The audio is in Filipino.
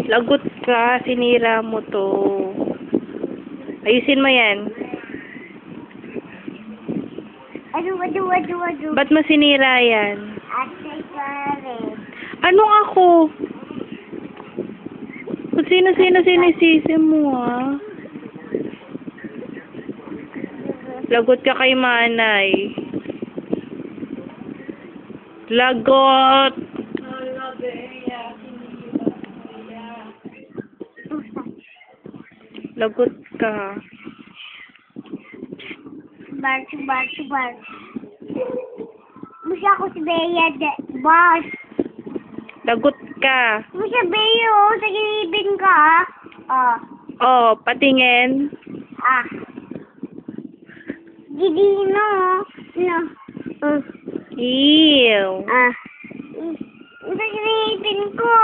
Lagot ka, sinira mo to. Ayusin mo yan. Adu. Ba't mo sinira yan? Ate, sorry. Ano ako? Kung sino-sino sinisisi mo, ah. Lagot ka kay manay. Lagot! Lagot ka. Bar. Masya ako si Bea, boss. Lagot ka. Masya Bea, oh, sa gilibin ka, ah. Oh, patingin. Ah. Gidino, no. Ew. Ah. Sa gilibin ko.